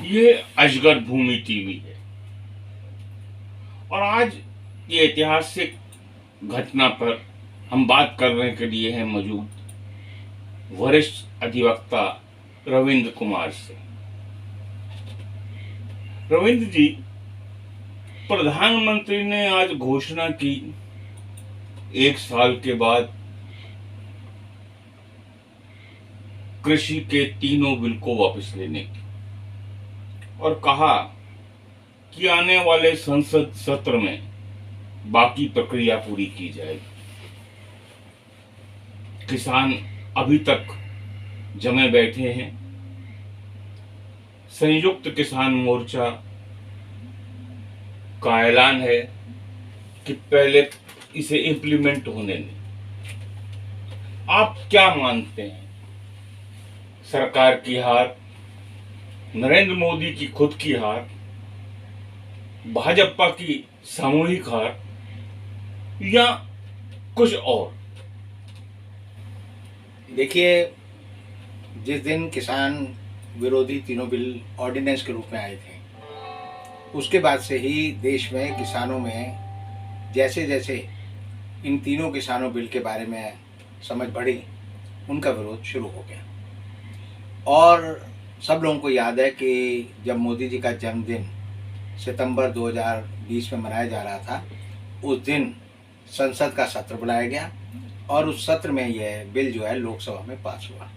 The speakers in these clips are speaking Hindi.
ये अजगर भूमि टीवी है और आज ये ऐतिहासिक घटना पर हम बात करने के लिए हैं मौजूद वरिष्ठ अधिवक्ता रविंद्र कुमार से। रविंद्र जी, प्रधानमंत्री ने आज घोषणा की 1 साल के बाद कृषि के तीनों बिल को वापस लेने की और कहा कि आने वाले संसद सत्र में बाकी प्रक्रिया पूरी की जाएगी। किसान अभी तक जमे बैठे हैं। संयुक्त किसान मोर्चा का ऐलान है कि पहले इसे इम्प्लीमेंट होने दें। आप क्या मानते हैं, सरकार की हार, नरेंद्र मोदी की खुद की हार, भाजपा की सामूहिक हार या कुछ और? देखिए, जिस दिन किसान विरोधी तीनों बिल ऑर्डिनेंस के रूप में आए थे, उसके बाद से ही देश में किसानों में जैसे जैसे इन तीनों किसानों बिल के बारे में समझ बढ़ी, उनका विरोध शुरू हो गया। और सब लोगों को याद है कि जब मोदी जी का जन्मदिन सितंबर 2020 में मनाया जा रहा था, उस दिन संसद का सत्र बुलाया गया और उस सत्र में यह बिल जो है लोकसभा में पास हुआ।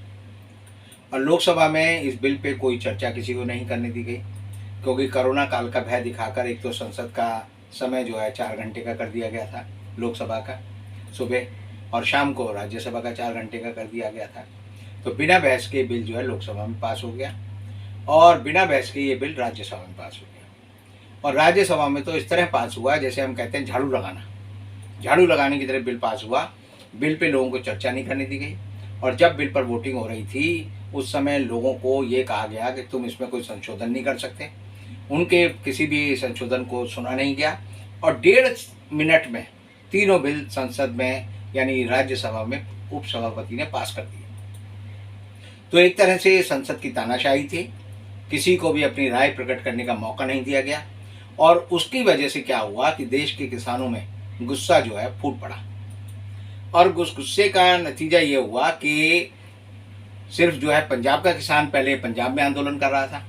और लोकसभा में इस बिल पे कोई चर्चा किसी को नहीं करने दी गई, क्योंकि कोरोना काल का भय दिखाकर एक तो संसद का समय जो है 4 घंटे का कर दिया गया था, लोकसभा का सुबह, और शाम को राज्यसभा का 4 घंटे का कर दिया गया था। तो बिना बहस के बिल जो है लोकसभा में पास हो गया और बिना बहस के ये बिल राज्यसभा में पास हो गया। और राज्यसभा में तो इस तरह पास हुआ जैसे हम कहते हैं झाड़ू लगाना, झाड़ू लगाने की तरह बिल पास हुआ। बिल पे लोगों को चर्चा नहीं करने दी गई और जब बिल पर वोटिंग हो रही थी, उस समय लोगों को ये कहा गया कि तुम इसमें कोई संशोधन नहीं कर सकते। उनके किसी भी संशोधन को सुना नहीं गया और 1.5 मिनट में तीनों बिल संसद में यानी राज्यसभा में उपसभापति ने पास कर दिए। तो एक तरह से संसद की तानाशाही थी, किसी को भी अपनी राय प्रकट करने का मौका नहीं दिया गया और उसकी वजह से क्या हुआ कि देश के किसानों में गुस्सा जो है फूट पड़ा। और उस गुस्से का नतीजा ये हुआ कि सिर्फ जो है पंजाब का किसान पहले पंजाब में आंदोलन कर रहा था,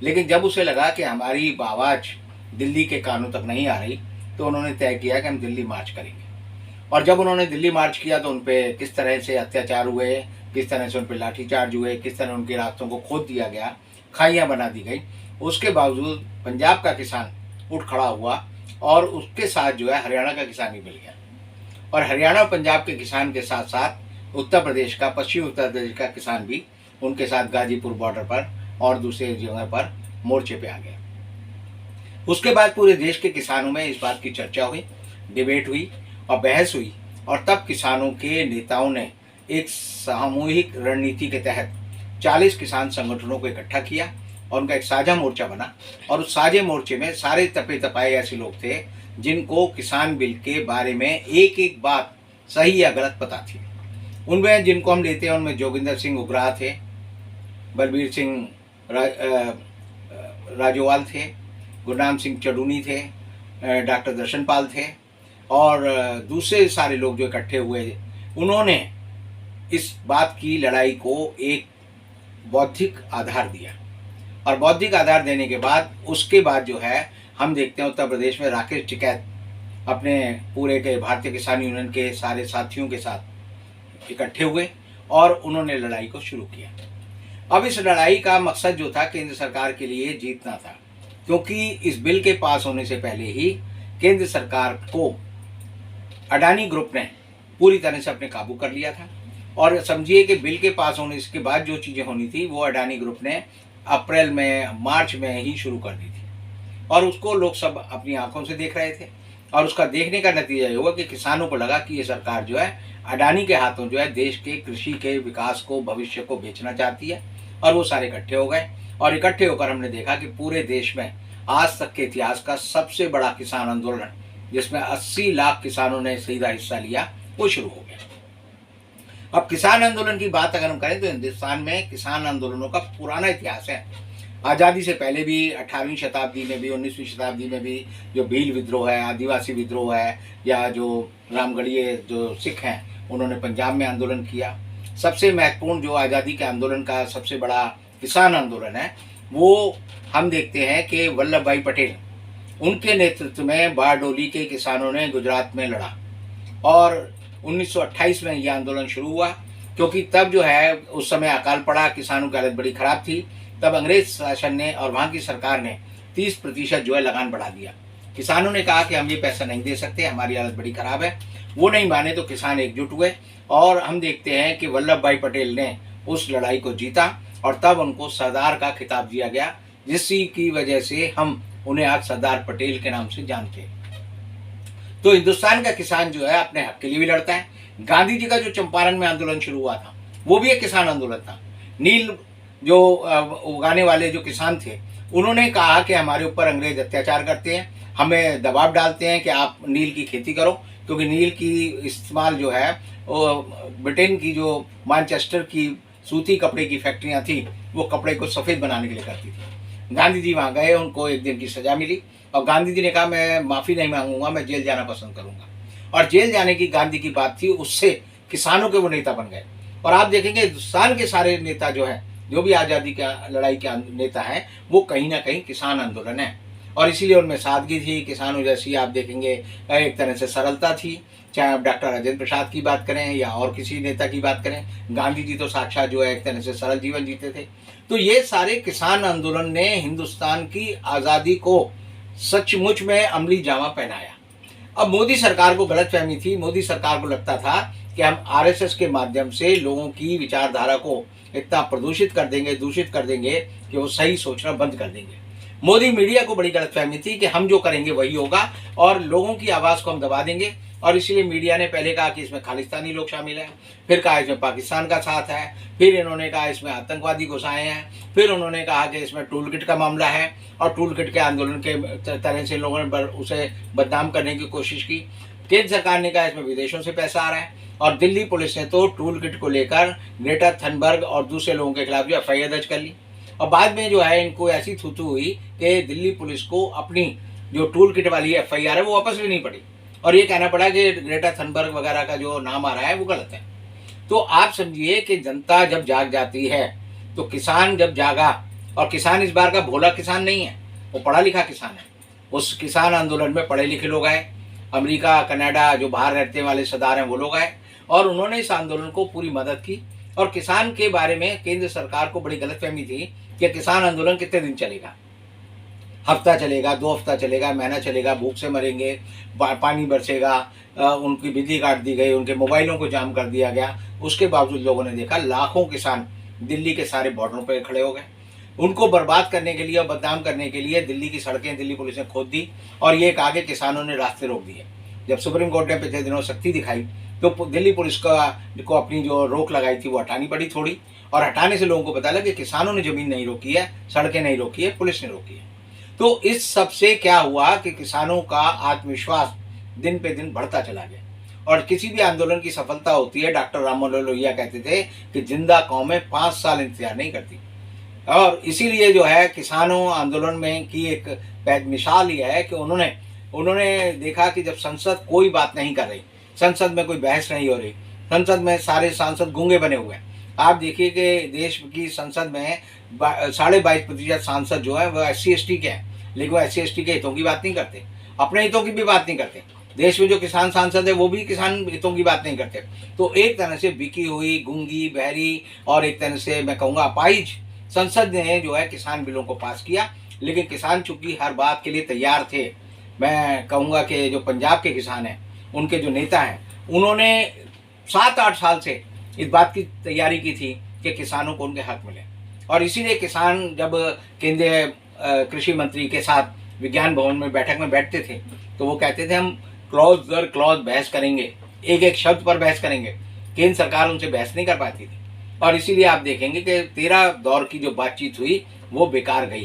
लेकिन जब उसे लगा कि हमारी आवाज़ दिल्ली के कानों तक नहीं आ रही, तो उन्होंने तय किया कि हम दिल्ली मार्च करेंगे। और जब उन्होंने दिल्ली मार्च किया तो उन पर किस तरह से अत्याचार हुए, किस तरह से उन पर लाठीचार्ज हुए, किस तरह उनके रास्तों को खोद दिया गया, खाइयाँ बना दी गई। उसके बावजूद पंजाब का किसान उठ खड़ा हुआ और उसके साथ जो है हरियाणा का किसान भी मिल गया। और हरियाणा और पंजाब के किसान के साथ साथ उत्तर प्रदेश का, पश्चिमी उत्तर प्रदेश का किसान भी उनके साथ गाजीपुर बॉर्डर पर और दूसरे जगह पर मोर्चे पे आ गए। उसके बाद पूरे देश के किसानों में इस बात की चर्चा हुई, डिबेट हुई और बहस हुई और तब किसानों के नेताओं ने एक सामूहिक रणनीति के तहत 40 किसान संगठनों को इकट्ठा किया और उनका एक साझा मोर्चा बना। और उस साझे मोर्चे में सारे तपे तपाए ऐसे लोग थे जिनको किसान बिल के बारे में एक एक बात सही या गलत पता थी। उनमें जिनको हम लेते हैं उनमें जोगिंदर सिंह उगराह थे, बलबीर सिंह राजोवाल थे, गुरनाम सिंह चडूनी थे, डॉक्टर दर्शन पाल थे और दूसरे सारे लोग जो इकट्ठे हुए, उन्होंने इस बात की लड़ाई को एक बौद्धिक आधार दिया। और बौद्धिक आधार देने के बाद उसके बाद जो है हम देखते हैं उत्तर प्रदेश में राकेश टिकैत अपने पूरे के भारतीय किसान यूनियन के सारे साथियों के साथ इकट्ठे हुए और उन्होंने लड़ाई को शुरू किया। अब इस लड़ाई का मकसद जो था केंद्र सरकार के लिए जीतना था, क्योंकि इस बिल के पास होने से पहले ही केंद्र सरकार को अडानी ग्रुप ने पूरी तरह से अपने काबू कर लिया था। और समझिए कि बिल के पास होने के बाद जो चीज़ें होनी थी वो अडानी ग्रुप ने अप्रैल में, मार्च में ही शुरू कर दी थी और उसको लोग सब अपनी आंखों से देख रहे थे। और उसका देखने का नतीजा ये हुआ कि किसानों को लगा कि ये सरकार जो है अडानी के हाथों जो है देश के कृषि के विकास को, भविष्य को बेचना चाहती है। और वो सारे इकट्ठे हो गए और इकट्ठे होकर हमने देखा कि पूरे देश में आज तक के इतिहास का सबसे बड़ा किसान आंदोलन, जिसमें 80 लाख किसानों ने सीधा हिस्सा लिया, वो शुरू हो गया। अब किसान आंदोलन की बात अगर हम करें तो हिंदुस्तान में किसान आंदोलनों का पुराना इतिहास है। आज़ादी से पहले भी 18वीं शताब्दी में भी 19वीं शताब्दी में भी जो भील विद्रोह है, आदिवासी विद्रोह है, या जो रामगढ़िए जो सिख हैं उन्होंने पंजाब में आंदोलन किया। सबसे महत्वपूर्ण जो आज़ादी के आंदोलन का सबसे बड़ा किसान आंदोलन है वो हम देखते हैं कि वल्लभ भाई पटेल, उनके नेतृत्व में बारडोली के किसानों ने गुजरात में लड़ा और 1928 में यह आंदोलन शुरू हुआ। क्योंकि तब जो है उस समय अकाल पड़ा, किसानों की हालत बड़ी खराब थी। तब अंग्रेज शासन ने और वहाँ की सरकार ने 30% जो है लगान बढ़ा दिया। किसानों ने कहा कि हम ये पैसा नहीं दे सकते, हमारी हालत बड़ी खराब है। वो नहीं माने तो किसान एकजुट हुए और हम देखते हैं कि वल्लभ भाई पटेल ने उस लड़ाई को जीता और तब उनको सरदार का खिताब दिया गया, जिसकी की वजह से हम उन्हें आज सरदार पटेल के नाम से जानते हैं। तो हिंदुस्तान का किसान जो है अपने हक के लिए भी लड़ता है। गांधी जी का जो चंपारण में आंदोलन शुरू हुआ था वो भी एक किसान आंदोलन था। नील जो उगाने वाले जो किसान थे उन्होंने कहा कि हमारे ऊपर अंग्रेज अत्याचार करते हैं, हमें दबाव डालते हैं कि आप नील की खेती करो, क्योंकि नील की इस्तेमाल जो है ब्रिटेन की जो मैनचेस्टर की सूती कपड़े की फैक्ट्रियां थी वो कपड़े को सफ़ेद बनाने के लिए करती थी। गांधी जी वहाँ गए, उनको 1 दिन की सज़ा मिली और गांधी जी ने कहा मैं माफ़ी नहीं मांगूंगा, मैं जेल जाना पसंद करूंगा। और जेल जाने की गांधी की बात थी, उससे किसानों के वो नेता बन गए। और आप देखेंगे हिंदुस्तान के सारे नेता जो हैं, जो भी आज़ादी का लड़ाई के नेता हैं, वो कहीं ना कहीं किसान आंदोलन है। और इसीलिए उनमें सादगी थी, किसानों जैसी आप देखेंगे एक तरह से सरलता थी। चाहे आप डॉक्टर राजेंद्र प्रसाद की बात करें या और किसी नेता की बात करें, गांधी जी तो साक्षात जो है एक तरह से सरल जीवन जीते थे। तो ये सारे किसान आंदोलन ने हिंदुस्तान की आज़ादी को सचमुच में अमली जामा पहनाया। अब मोदी सरकार को गलतफहमी थी, मोदी सरकार को लगता था कि हम आरएसएस के माध्यम से लोगों की विचारधारा को इतना प्रदूषित कर देंगे, दूषित कर देंगे कि वो सही सोचना बंद कर देंगे। मोदी मीडिया को बड़ी गलतफहमी थी कि हम जो करेंगे वही होगा और लोगों की आवाज़ को हम दबा देंगे। और इसीलिए मीडिया ने पहले कहा कि इसमें खालिस्तानी लोग शामिल हैं, फिर कहा इसमें पाकिस्तान का साथ है, फिर इन्होंने कहा इसमें आतंकवादी घुसाए हैं, फिर उन्होंने कहा कि इसमें टूल किट का मामला है और टूल किट के आंदोलन के तरह से लोगों ने उसे बदनाम करने की कोशिश की। केंद्र सरकार ने कहा इसमें विदेशों से पैसा आ रहा है और दिल्ली पुलिस ने तो टूल किट को लेकर ग्रेटा थनबर्ग और दूसरे लोगों के खिलाफ जो एफआईआर दर्ज कर ली। और बाद में जो है इनको ऐसी थूथू हुई कि दिल्ली पुलिस को अपनी जो टूल किट वाली एफआईआर है वो वापस लेनी पड़ी और ये कहना पड़ा कि ग्रेटा थनबर्ग वगैरह का जो नाम आ रहा है वो गलत है। तो आप समझिए कि जनता जब जाग जाती है तो किसान जब जागा, और किसान इस बार का भोला किसान नहीं है, वो पढ़ा लिखा किसान है। उस किसान आंदोलन में पढ़े लिखे लोग आए, अमेरिका कनाडा जो बाहर रहते वाले सरदार हैं वो लोग आए और उन्होंने इस आंदोलन को पूरी मदद की। और किसान के बारे में केंद्र सरकार को बड़ी गलतफहमी थी कि किसान आंदोलन कितने दिन चलेगा, हफ्ता चलेगा, 2 हफ्ता चलेगा, महीना चलेगा, भूख से मरेंगे, पानी बरसेगा, उनकी बिजली काट दी गई, उनके मोबाइलों को जाम कर दिया गया। उसके बावजूद लोगों ने देखा लाखों किसान दिल्ली के सारे बॉर्डरों पर खड़े हो गए। उनको बर्बाद करने के लिए और बदनाम करने के लिए दिल्ली की सड़कें दिल्ली पुलिस ने खोद दी और ये कहा कि किसानों ने रास्ते रोक दिए। जब सुप्रीम कोर्ट ने पिछले दिनों सख्ती दिखाई तो दिल्ली पुलिस को अपनी जो रोक लगाई थी वो हटानी पड़ी थोड़ी, और हटाने से लोगों को पता लगा कि किसानों ने ज़मीन नहीं रोकी है, सड़कें नहीं रोकी है, पुलिस ने रोकी है। तो इस सब से क्या हुआ कि किसानों का आत्मविश्वास दिन पे दिन बढ़ता चला गया। और किसी भी आंदोलन की सफलता होती है, डॉक्टर राम मनोहर लोहिया कहते थे कि जिंदा कौमें 5 साल इंतजार नहीं करती। और इसीलिए जो है किसानों आंदोलन में की एक मिसाल ये है कि उन्होंने देखा कि जब संसद कोई बात नहीं कर रही, संसद में कोई बहस नहीं हो रही, संसद में सारे सांसद गूंगे बने हुए हैं। आप देखिए कि देश की संसद में 22.5% सांसद जो है वो SC/ST के हैं, लेकिन वो SC/ST के हितों की बात नहीं करते, अपने हितों की भी बात नहीं करते। देश में जो किसान सांसद है वो भी किसान हितों की बात नहीं करते। तो एक तरह से बिकी हुई, गूंगी, बहरी और एक तरह से मैं कहूँगा अपाहिज संसद ने जो है किसान बिलों को पास किया। लेकिन किसान चूंकि हर बात के लिए तैयार थे, मैं कहूँगा कि जो पंजाब के किसान हैं, उनके जो नेता हैं, उन्होंने 7-8 साल से इस बात की तैयारी की थी कि किसानों को उनके हक मिले। और इसीलिए किसान जब केंद्रीय कृषि मंत्री के साथ विज्ञान भवन में बैठक में बैठते थे तो वो कहते थे हम क्लॉज दर क्लॉज बहस करेंगे, एक एक शब्द पर बहस करेंगे। केंद्र सरकार उनसे बहस नहीं कर पाती थी और इसीलिए आप देखेंगे कि 13 दौर की जो बातचीत हुई वो बेकार गई,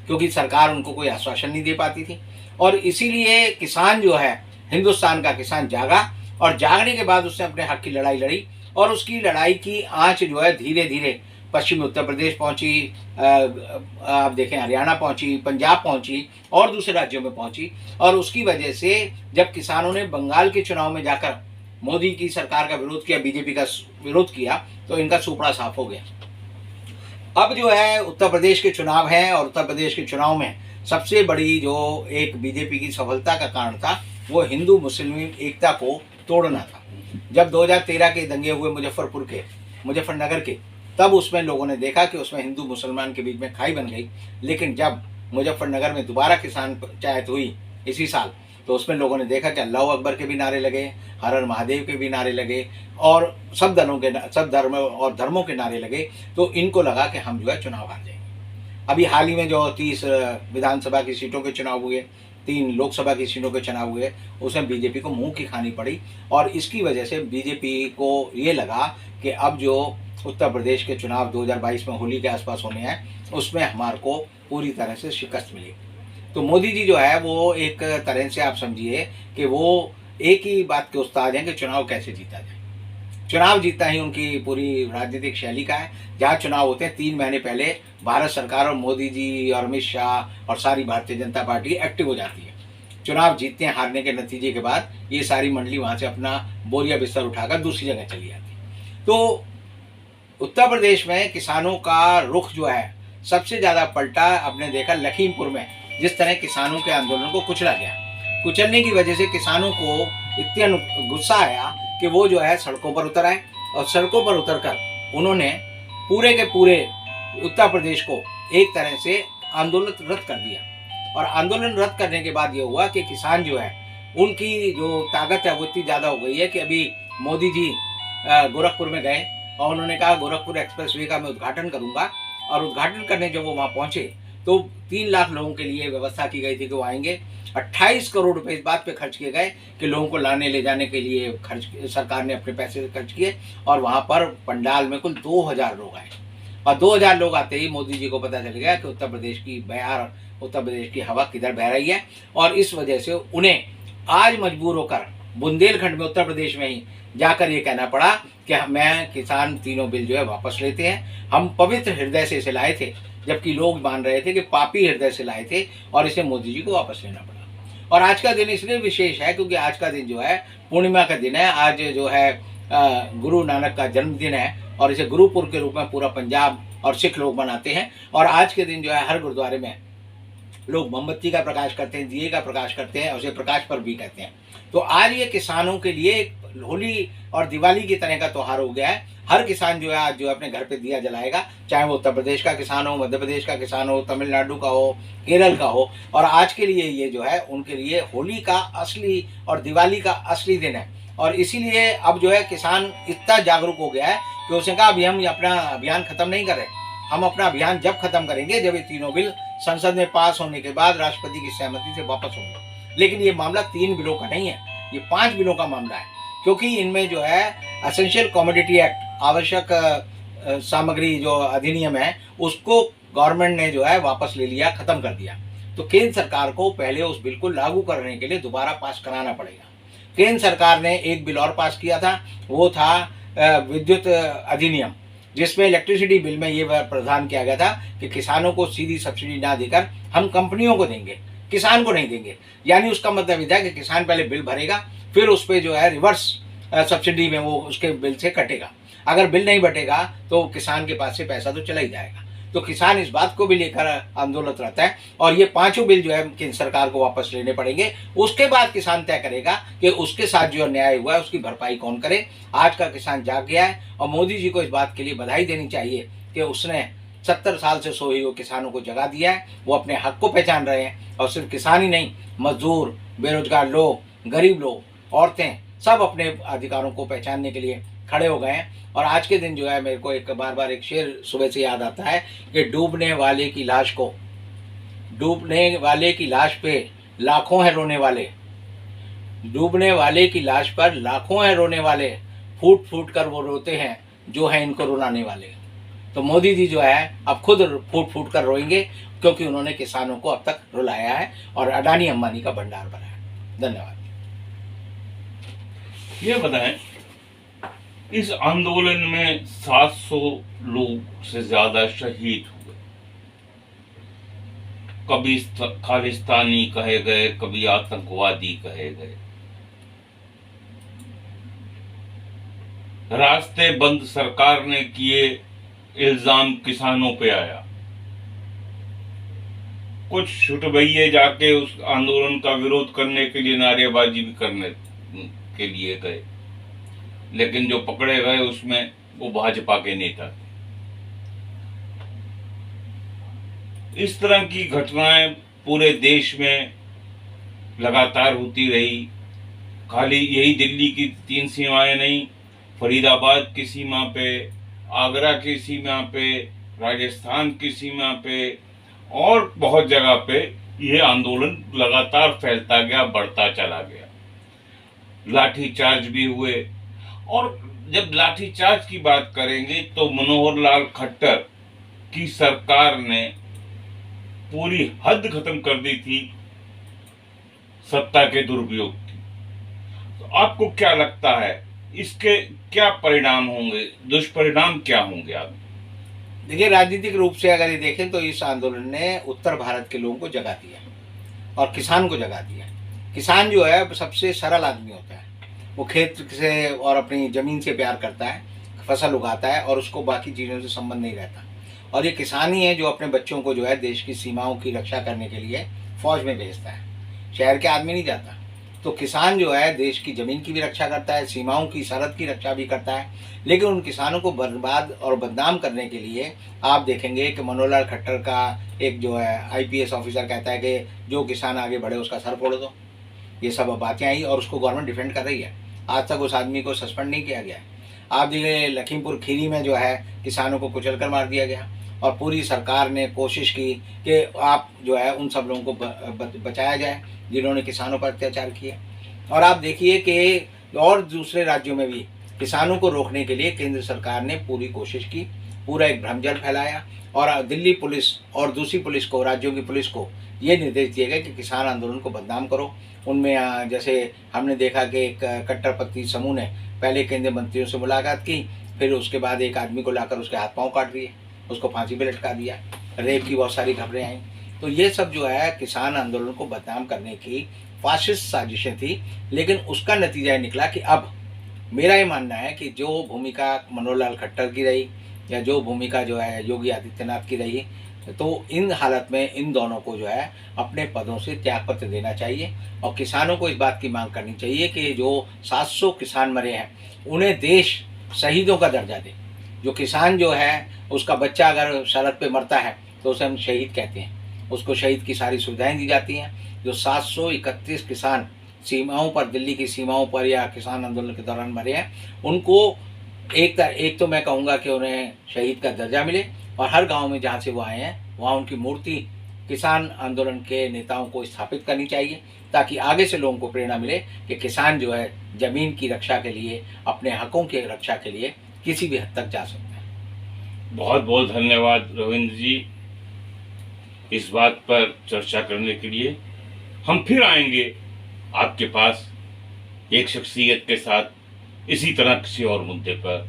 क्योंकि सरकार उनको कोई आश्वासन नहीं दे पाती थी। और इसीलिए किसान जो है, हिंदुस्तान का किसान जागा और जागने के बाद उसने अपने हक की लड़ाई लड़ी और उसकी लड़ाई की आंच जो है धीरे धीरे पश्चिमी उत्तर प्रदेश पहुंची, आप देखें हरियाणा पहुंची, पंजाब पहुंची और दूसरे राज्यों में पहुंची। और उसकी वजह से जब किसानों ने बंगाल के चुनाव में जाकर मोदी की सरकार का विरोध किया, बीजेपी का विरोध किया, तो इनका सुपड़ा साफ हो गया। अब जो है उत्तर प्रदेश के चुनाव हैं और उत्तर प्रदेश के चुनाव में सबसे बड़ी जो एक बीजेपी की सफलता का कारण था वो हिंदू मुस्लिम एकता को तोड़ना था। जब 2013 के दंगे हुए मुजफ्फरनगर के, तब उसमें लोगों ने देखा कि उसमें हिंदू मुसलमान के बीच में खाई बन गई। लेकिन जब मुजफ्फरनगर में दोबारा किसान पंचायत हुई इसी साल, तो उसमें लोगों ने देखा कि अल्लाह अकबर के भी नारे लगे, हर हर महादेव के भी नारे लगे और सब धर्मों के नारे लगे। तो इनको लगा कि हम जो है चुनाव हार जाएंगे। अभी हाल ही में जो 30 विधानसभा की सीटों के चुनाव हुए, 3 लोकसभा की सीटों के चुनाव हुए, उसमें बीजेपी को मुंह की खानी पड़ी। और इसकी वजह से बीजेपी को ये लगा कि अब जो उत्तर प्रदेश के चुनाव 2022 में होली के आसपास होने हैं, उसमें हमारे को पूरी तरह से शिकस्त मिलेगी। तो मोदी जी जो है वो एक तरह से आप समझिए कि वो एक ही बात के उस्ताद हैं कि चुनाव कैसे जीता जाए। चुनाव जीतना ही उनकी पूरी राजनीतिक शैली का है। जहाँ चुनाव होते हैं 3 महीने पहले भारत सरकार और मोदी जी और अमित शाह और सारी भारतीय जनता पार्टी एक्टिव हो जाती है। चुनाव जीतते हैं हारने के नतीजे के बाद ये सारी मंडली वहाँ से अपना बोरिया बिस्तर उठाकर दूसरी जगह चली जाती है। तो उत्तर प्रदेश में किसानों का रुख जो है सबसे ज़्यादा पलटा आपने देखा लखीमपुर में, जिस तरह किसानों के आंदोलन को कुचला गया। कुचलने की वजह से किसानों को इतना गुस्सा आया कि वो जो है सड़कों पर उतर आए और सड़कों पर उतरकर उन्होंने पूरे के पूरे उत्तर प्रदेश को एक तरह से आंदोलन रद्द कर दिया। और आंदोलन रद्द करने के बाद ये हुआ कि किसान जो है उनकी जो ताकत है वो इतनी ज़्यादा हो गई है कि अभी मोदी जी गोरखपुर में गए और उन्होंने कहा गोरखपुर एक्सप्रेसवे का मैं उद्घाटन करूंगा। और उद्घाटन करने जब वो वहाँ पहुँचे तो 3 लाख लोगों के लिए व्यवस्था की गई थी कि वो आएंगे। 28 करोड़ रुपए इस बात पे खर्च किए गए कि लोगों को लाने ले जाने के लिए सरकार ने अपने पैसे खर्च किए। और वहाँ पर पंडाल में कुल 2000 लोग आए। और 2000 लोग आते ही मोदी जी को पता चल गया कि उत्तर प्रदेश की हवा किधर बह रही है। और इस वजह से उन्हें आज मजबूर होकर बुंदेलखंड में उत्तर प्रदेश में ही जाकर ये कहना पड़ा कि मैं किसान तीनों बिल जो है वापस लेते हैं। हम पवित्र हृदय से इसे लाए थे, जबकि लोग मान रहे थे कि पापी हृदय से लाए थे, और इसे मोदी जी को वापस लेना पड़ा। और आज का दिन इसलिए विशेष है क्योंकि आज का दिन जो है पूर्णिमा का दिन है। आज जो है गुरु नानक का जन्मदिन है और इसे गुरुपुर के रूप में पूरा पंजाब और सिख लोग मनाते हैं। और आज के दिन जो है हर गुरुद्वारे में लोग मोमबत्ती का प्रकाश करते हैं, दिए का प्रकाश करते हैं और उसे प्रकाश पर्व भी कहते हैं। तो आज ये किसानों के लिए होली और दिवाली की तरह का त्यौहार हो गया है। हर किसान जो है आज जो है अपने घर पे दिया जलाएगा, चाहे वो उत्तर प्रदेश का किसान हो, मध्य प्रदेश का किसान हो, तमिलनाडु का हो, केरल का हो। और आज के लिए ये जो है उनके लिए होली का असली और दिवाली का असली दिन है। और इसीलिए अब जो है किसान इतना जागरूक हो गया है कि उसने कहा अभी हम अपना अभियान खत्म नहीं कर रहे, हम अपना अभियान जब खत्म करेंगे जब ये तीनों बिल संसद में पास होने के बाद राष्ट्रपति की सहमति से वापस होंगे। लेकिन ये मामला 3 बिलों का नहीं है, ये 5 बिलों का मामला है, क्योंकि इनमें जो है एसेंशियल कमोडिटी एक्ट, आवश्यक सामग्री जो अधिनियम है, उसको गवर्नमेंट ने जो है वापस ले लिया, खत्म कर दिया। तो केंद्र सरकार को पहले उस बिल को लागू करने के लिए दोबारा पास कराना पड़ेगा। केंद्र सरकार ने एक बिल और पास किया था, वो था विद्युत अधिनियम, जिसमें इलेक्ट्रिसिटी बिल में ये प्रावधान किया गया था कि किसानों को सीधी सब्सिडी ना देकर हम कंपनियों को देंगे, किसान को नहीं देंगे। यानी उसका मतलब ये था कि किसान पहले बिल भरेगा, फिर उस पर जो है रिवर्स सब्सिडी में वो उसके बिल से कटेगा। अगर बिल नहीं बटेगा तो किसान के पास से पैसा तो चला ही जाएगा। तो किसान इस बात को भी लेकर आंदोलन रहता है। और ये 5 बिल जो है केंद्र सरकार को वापस लेने पड़ेंगे। उसके बाद किसान तय करेगा कि उसके साथ जो अन्याय हुआ है उसकी भरपाई कौन करे। आज का किसान जाग गया है और मोदी जी को इस बात के लिए बधाई देनी चाहिए कि उसने 70 साल से सोए हुए किसानों को जगा दिया है। वो अपने हक को पहचान रहे हैं और सिर्फ किसान ही नहीं, मजदूर, बेरोजगार लोग, गरीब लोग, औरतें, सब अपने अधिकारों को पहचानने के लिए खड़े हो गए हैं। और आज के दिन जो है मेरे को एक बार एक शेर सुबह से याद आता है कि डूबने वाले की लाश पे लाखों हैं रोने वाले, डूबने वाले की लाश पर लाखों हैं रोने वाले, फूट फूट कर वो रोते हैं जो है इनको रुलाने वाले। तो मोदी जी जो है अब खुद फूट फूट कर रोएंगे, क्योंकि उन्होंने किसानों को अब तक रुलाया है और अडानी अंबानी का भंडार भरा है। धन्यवाद। ये बताएं इस आंदोलन में 700 लोग से ज्यादा शहीद हुए। कभी खालिस्तानी कहे गए, कभी आतंकवादी कहे गए। रास्ते बंद सरकार ने किए, इल्जाम किसानों पे आया। कुछ छुटभइये जाके उस आंदोलन का विरोध करने के लिए नारेबाजी भी करने के लिए गए, लेकिन जो पकड़े गए उसमें वो भाजपा के नेता थे। इस तरह की घटनाएं पूरे देश में लगातार होती रही। खाली यही दिल्ली की 3 सीमाएं नहीं, फरीदाबाद की सीमा पे, आगरा की सीमा पे, राजस्थान की सीमा पे और बहुत जगह पे ये आंदोलन लगातार फैलता गया, बढ़ता चला गया। लाठीचार्ज भी हुए। और जब लाठीचार्ज की बात करेंगे तो मनोहर लाल खट्टर की सरकार ने पूरी हद खत्म कर दी थी सत्ता के दुरुपयोग की। तो आपको क्या लगता है, इसके क्या परिणाम होंगे, दुष्परिणाम क्या होंगे? आप देखिए, राजनीतिक रूप से अगर ये देखें तो इस आंदोलन ने उत्तर भारत के लोगों को जगा दिया और किसान को जगा दिया। किसान जो है सबसे सरल आदमी होता है, वो खेत से और अपनी ज़मीन से प्यार करता है, फसल उगाता है और उसको बाकी चीज़ों से संबंध नहीं रहता। और ये किसान ही है जो अपने बच्चों को जो है देश की सीमाओं की रक्षा करने के लिए फौज में भेजता है, शहर के आदमी नहीं जाता। तो किसान जो है देश की ज़मीन की भी रक्षा करता है, सीमाओं की सरहद की रक्षा भी करता है। लेकिन उन किसानों को बर्बाद और बदनाम करने के लिए आप देखेंगे कि मनोहर लाल खट्टर का एक जो है IPS ऑफिसर कहता है कि जो किसान आगे बढ़े उसका सर फोड़ दो। ये सब बातें आई और उसको गवर्नमेंट डिफेंड कर रही है। आज तक उस आदमी को सस्पेंड नहीं किया गया है। आप देखिए, लखीमपुर खीरी में जो है किसानों को कुचल कर मार दिया गया और पूरी सरकार ने कोशिश की कि आप जो है उन सब लोगों को बचाया जाए जिन्होंने किसानों पर अत्याचार किए। और आप देखिए कि और दूसरे राज्यों में भी किसानों को रोकने के लिए केंद्र सरकार ने पूरी कोशिश की, पूरा एक भ्रमजल फैलाया और दिल्ली पुलिस और दूसरी पुलिस को, राज्यों की पुलिस को ये निर्देश दिए गए कि किसान आंदोलन को बदनाम करो। उनमें जैसे हमने देखा कि एक कट्टरपंथी समूह ने पहले केंद्रीय मंत्रियों से मुलाकात की, फिर उसके बाद एक आदमी को लाकर उसके हाथ पांव काट दिए, उसको फांसी पे लटका दिया, रेप की बहुत सारी खबरें आई। तो ये सब जो है किसान आंदोलन को बदनाम करने की फाशिस्ट साजिशें थी। लेकिन उसका नतीजा निकला कि अब मेरा ये मानना है कि जो भूमिका मनोहर लाल खट्टर की रही या जो भूमिका जो है योगी आदित्यनाथ की रही, तो इन हालत में इन दोनों को जो है अपने पदों से त्यागपत्र देना चाहिए और किसानों को इस बात की मांग करनी चाहिए कि जो 700 किसान मरे हैं उन्हें देश शहीदों का दर्जा दे। जो किसान जो है उसका बच्चा अगर सरहद पे मरता है तो उसे हम शहीद कहते हैं, उसको शहीद की सारी सुविधाएं दी जाती हैं। जो 731 किसान सीमाओं पर, दिल्ली की सीमाओं पर या किसान आंदोलन के दौरान मरे हैं, उनको एक तो मैं कहूँगा कि उन्हें शहीद का दर्जा मिले और हर गांव में जहाँ से वो आए हैं वहाँ उनकी मूर्ति किसान आंदोलन के नेताओं को स्थापित करनी चाहिए, ताकि आगे से लोगों को प्रेरणा मिले कि किसान जो है ज़मीन की रक्षा के लिए, अपने हकों की रक्षा के लिए किसी भी हद तक जा सकते हैं। बहुत बहुत धन्यवाद रविंद्र जी, इस बात पर चर्चा करने के लिए। हम फिर आएंगे आपके पास एक शख्सियत के साथ, इसी तरह किसी और मुद्दे पर।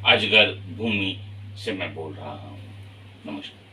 अजगर भूमि से मैं बोल रहा हूँ। नमस्कार।